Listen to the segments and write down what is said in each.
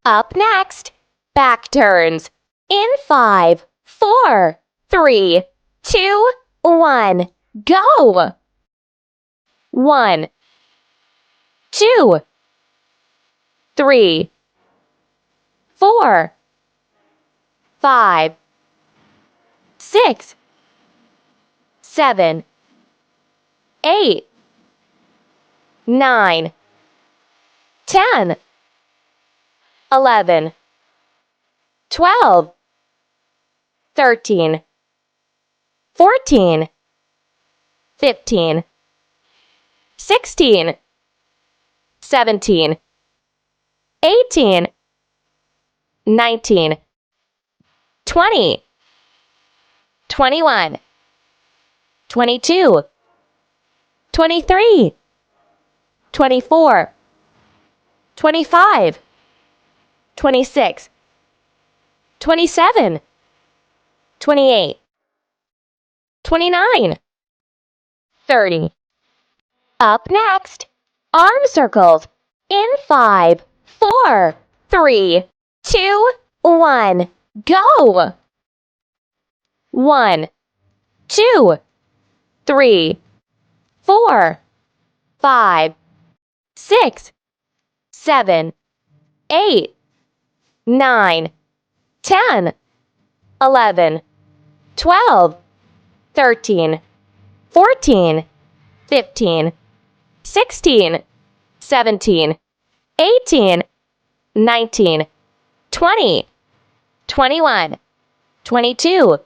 Up next, back turns. In 5, 4, 3, 2, 1, go! 1, 2, 3, 4, 5, 6, 7, 8, 9, 10, 11, 12, 13, 14, 15, 16, 17, 18, 19, 20, 21, 22, 23, 24, 25, 26, 27, 28, 29, 30. Up next, arm circles. In 5, 4, 3, 2, 1, go! 1, 2, 3, 4, 5, 6, 7, 8, 9, 10, 11, 12, 13, 14, 15, 16, 17, 18, 19, 20, 21, 22,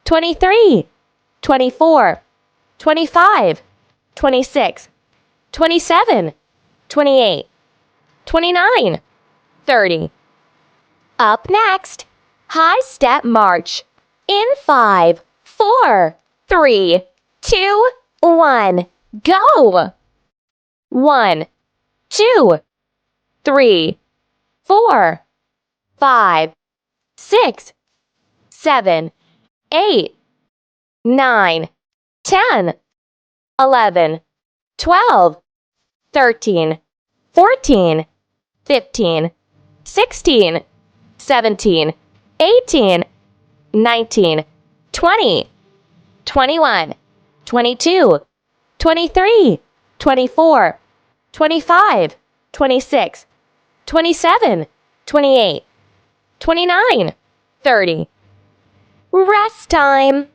23, 24, 25, 26, 27, 28, 29, 30. Up next, high step march. In 5, 4, 3, 2, 1, go! 1, 2, 3, 4, 5, 6, 7, 8, 9, 10, 11, 12, 13, 14, 15, 16, 17, 18, 19, 20, 21, 22, 23, 24, 25, 26, 27, 28, 29, 30. Rest time.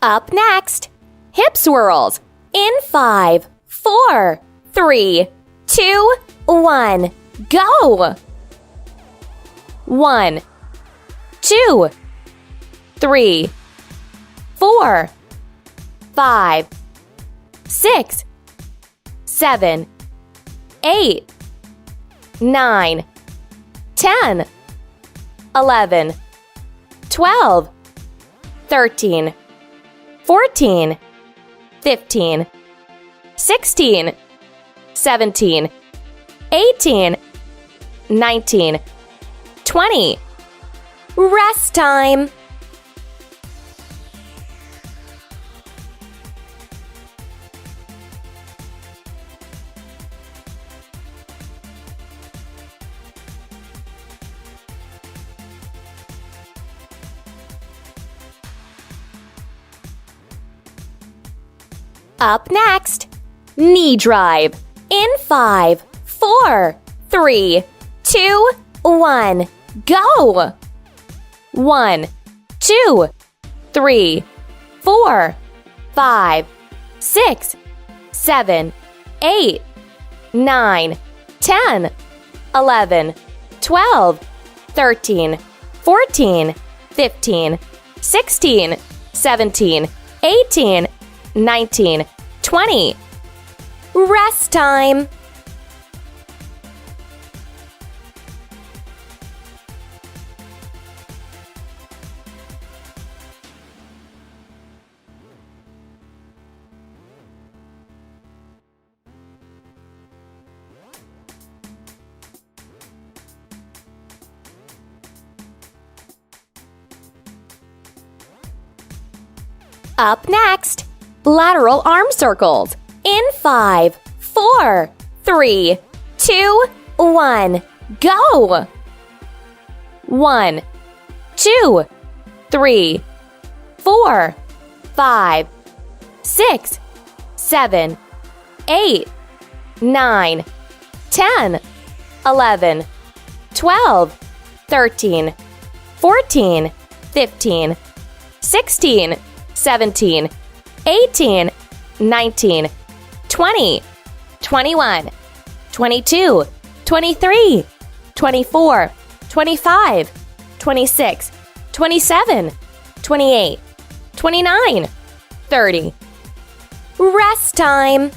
Up next, hip swirls. In 5, 4, 3, 2, 1, go! 1, 2, 3, 4, 5, 6, 7, 8, 9, 10, 11, 12, 13, 14, 15, 16, 17, 18, 19, 20. Rest time. Up next, knee drive. In 5, 4, 3, 2, 1, go! 1, 2, 3, 4, 5, 6, 7, 8, 9, 10, 11, 12, 13, 14, 15, 16, 17, 18, 19, 20. Rest time. Up next, lateral arm circles. In 5, 4, 3, 2, 1, go! 1, 2, 3, 4, 5, 6, 7, 8, 9, 10, 11, 12, 13, 14, 15, 16, 17, 18, 19, 20, 21, 22, 23, 24, 25, 26, 27, 28, 29, 30. Rest time.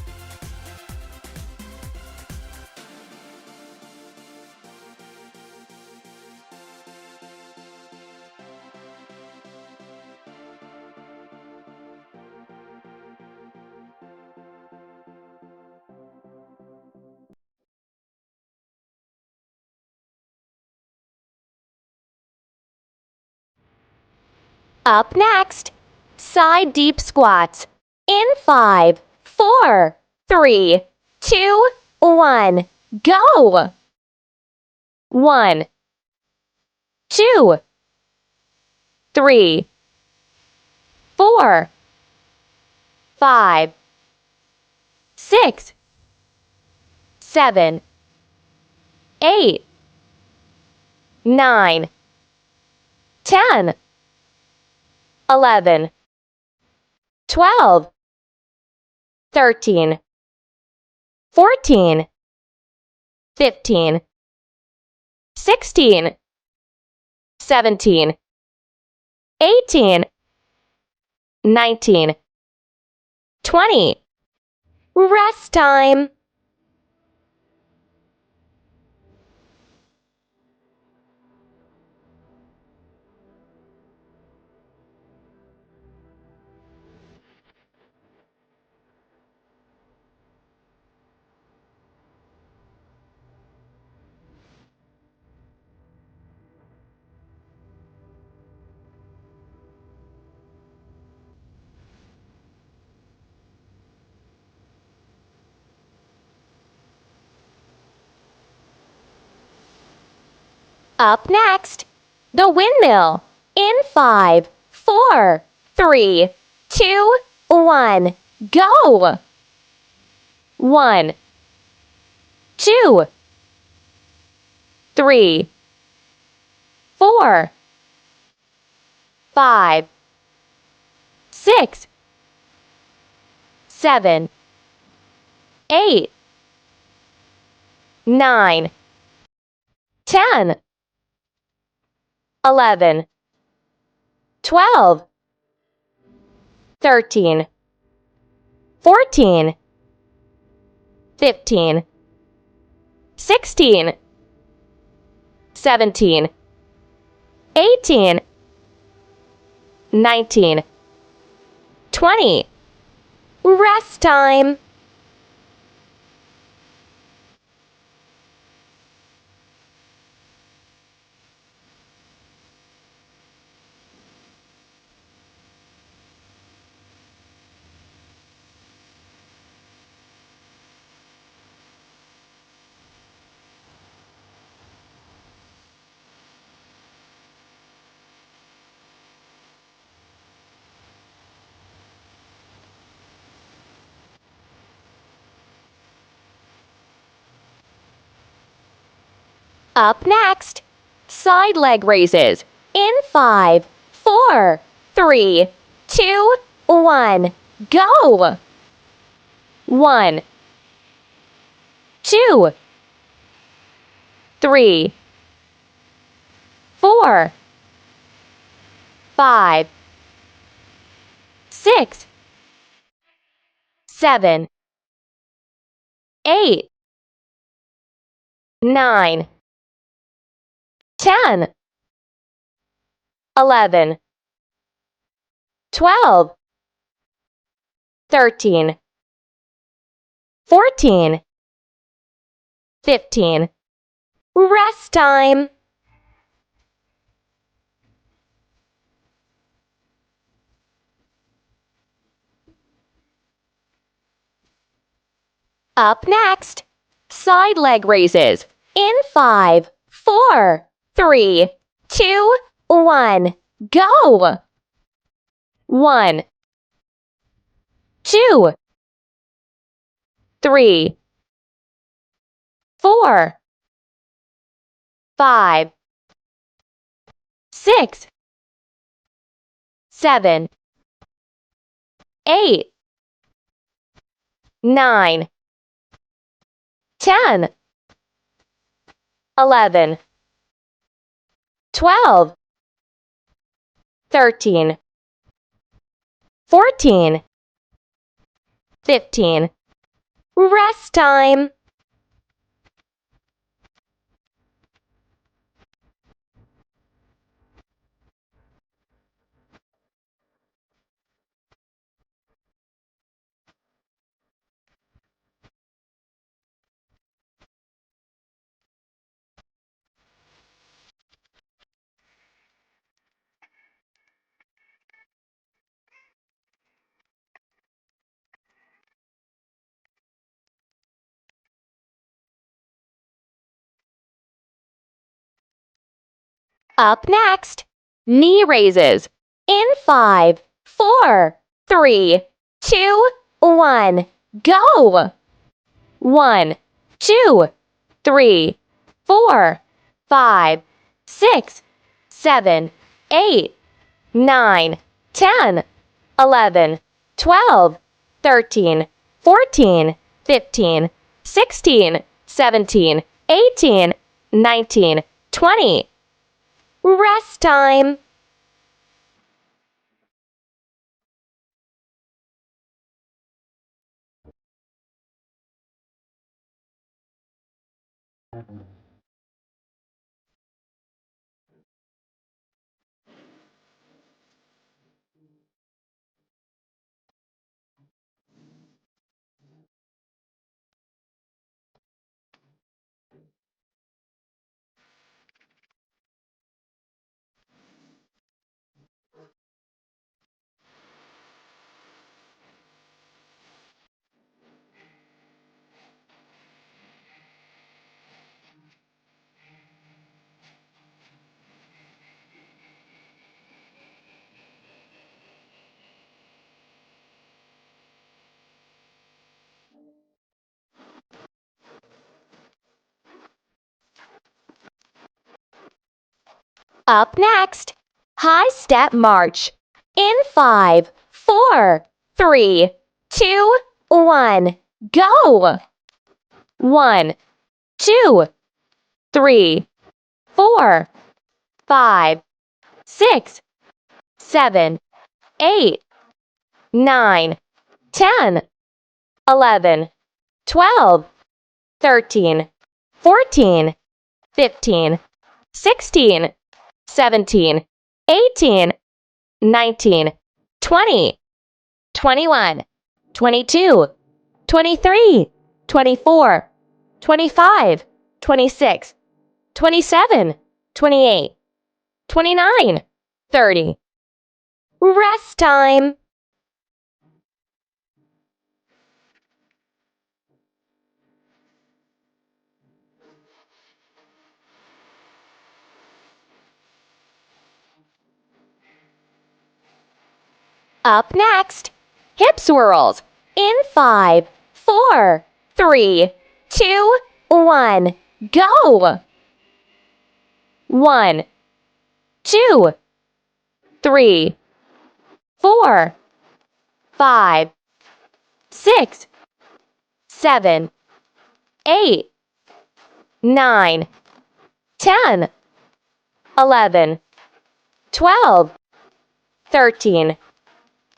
Up next, side deep squats. In 5, 4, 3, 2, 1, go! 1, 2, 3, 4, 5, 6, 7, 8, 9, 10, 11, 12, 13, 14, 15, 16, 17, 18, 19, 20. Rest time. Up next, the windmill. In 5, 4, 3, 2, 1, go! 1, 2, 3, 4, 5, 6, 7, 8, 9, 10, 11, 12, 13, 14, 15, 16, 17, 18, 19, 20. Rest time. Up next, side leg raises. In 5, 4, 3, 2, 1, go! 1, 2, 3, 4, 5, 6, 7, 8, 9, 10, 11, 12, 13, 14, 15. Rest time. Up next, side leg raises. In 5, 4, 3, 2, 1, go! 1, 2, 3, 4, 5, 6, 7, 8, 9, 10, 11, 12, 13, 14, 15. Rest time. Up next, knee raises. In 5, 4, 3, 2, 1, go! 1, 2, 3, 4, 5, 6, 7, 8, 9, 10, 11, 12, 13, 14, 15, 16, 17, 18, 19, 20. Rest time. Up next, high step march. In 5, 4, 3, 2, 1, go! 1, 2, 3, 4, 5, 6, 7, 8, 9, 10, 11, 12, 13, 14, 15, 16, 17, 18, 19, 20, 21, 22, 23, 24, 25, 26, 27, 28, 29, 30. Rest time. Up next, hip swirls. In 5, 4, 3, 2, 1, go! 1, 2, 3, 4, 5, 6, 7, 8, 9, 10, 11, 12, 13,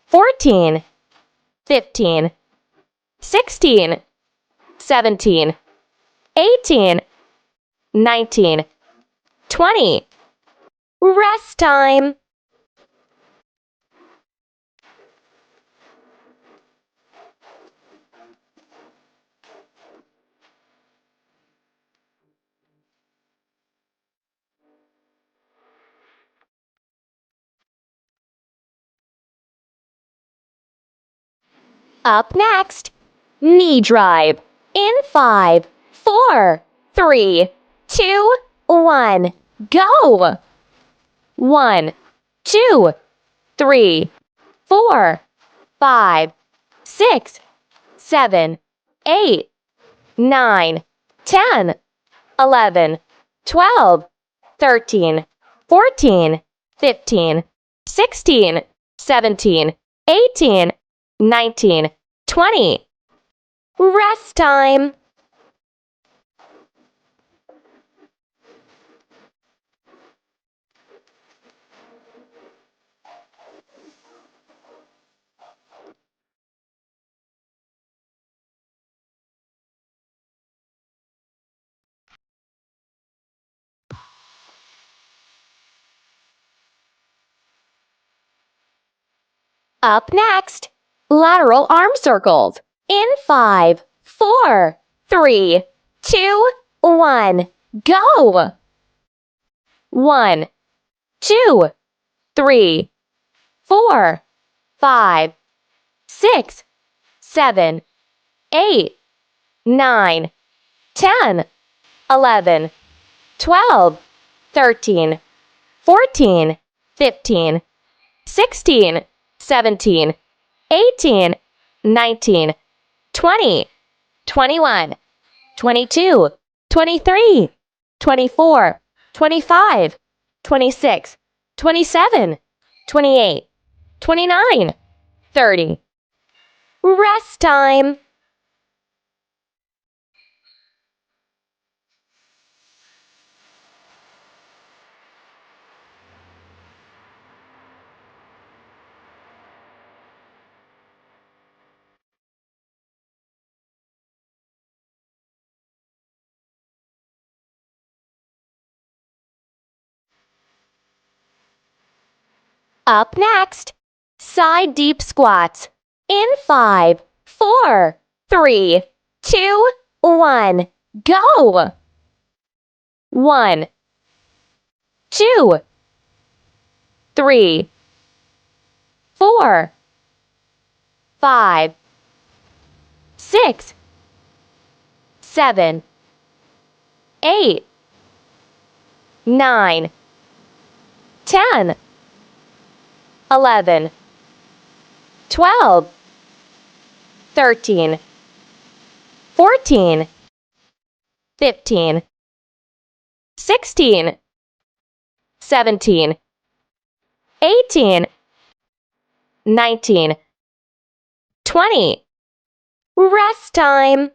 14, 15, 16, 17, 18, 19, 20. Rest time. Up next, knee drive. In 5, 4, 3, 2, 1, go! 1, 2, 3, 4, 5, 6, 7, 8, 9, 10, 11, 12, 13, 14, 15, 16, 17, 18, 19, 20. Rest time. Up next, lateral arm circles. In 5, 4, 3, 2, 1, go! 1, 2, 3, 4, 5, 6, 7, 8, 9, 10, 11, 12, 13, 14, 15, 16, 17, 18, 19, 20, 21, 22, 23, 24, 25, 26, 27, 28, 29, 30. Rest time. Up next, side deep squats. In 5, 4, 3, 2, 1, go! 1, 2, 3, 4, 5, 6, 7, 8, 9, 10, 11, 12, 13, 14, 15, 16, 17, 18, 19, 20. Rest time.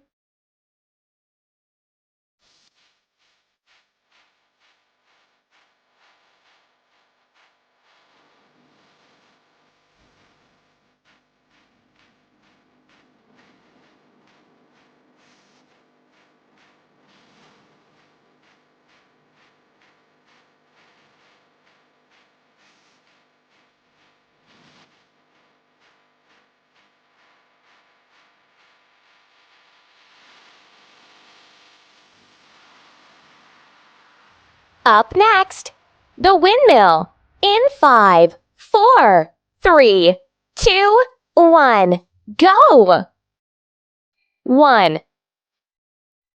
Up next, the windmill. In 5, 4, 3, 2, 1, go! 1,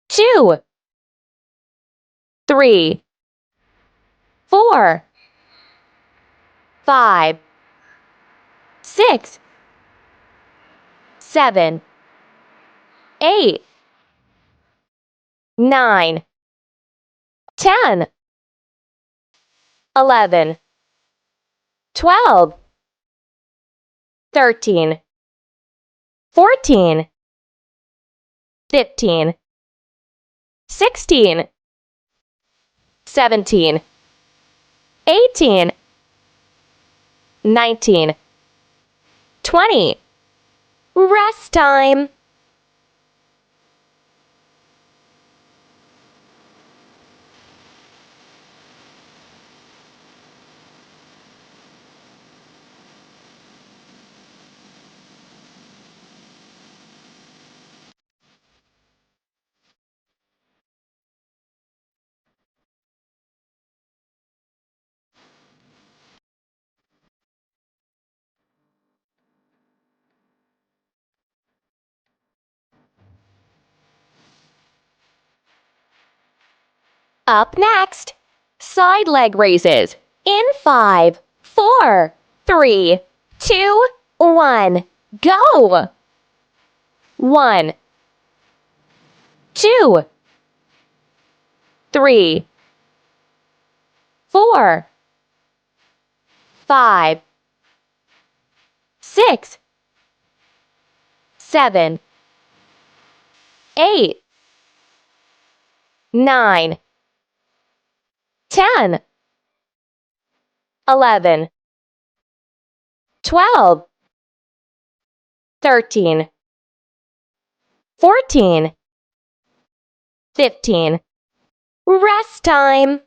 2, 3, 4, 5, 6, 7, 8, 9, 10, 11, 12, 13, 14, 15, 16, 17, 18, 19, 20. Rest time. Up next, side leg raises. In 5, 4, 3, 2, 1, go! 1, 2, 3, 4, 5, 6, 7, 8, 9, 10, 11, 12, 13, 14, 15. Rest time.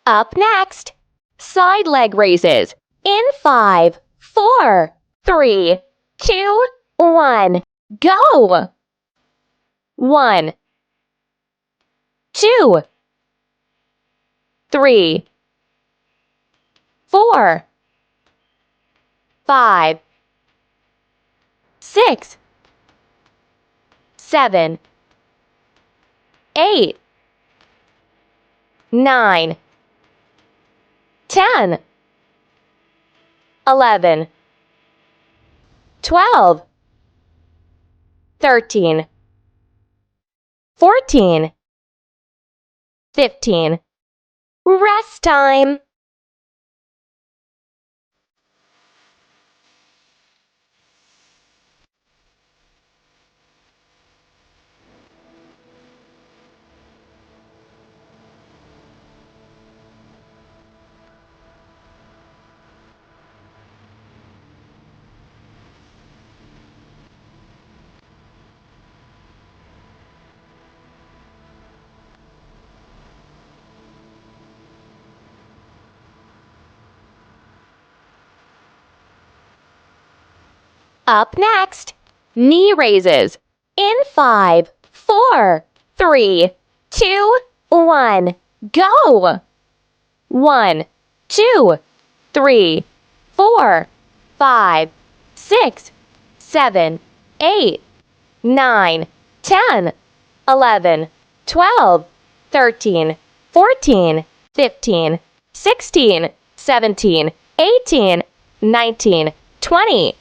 Up next, side leg raises. In 5, 4, 3, 2, 1, go! 1, 2, 3, 4, 5, 6, 7, 8, 9, 10, 11, 12, 13, 14, 15. Rest time. Up next, knee raises. In 5, 4, 3, 2, 1, go! 1, 2, 3, 4, 5, 6, 7, 8, 9, 10, 11, 12, 13, 14, 15, 16, 17, 18, 19, 20.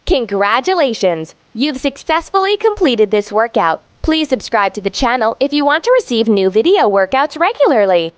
Congratulations! You've successfully completed this workout. Please subscribe to the channel if you want to receive new video workouts regularly.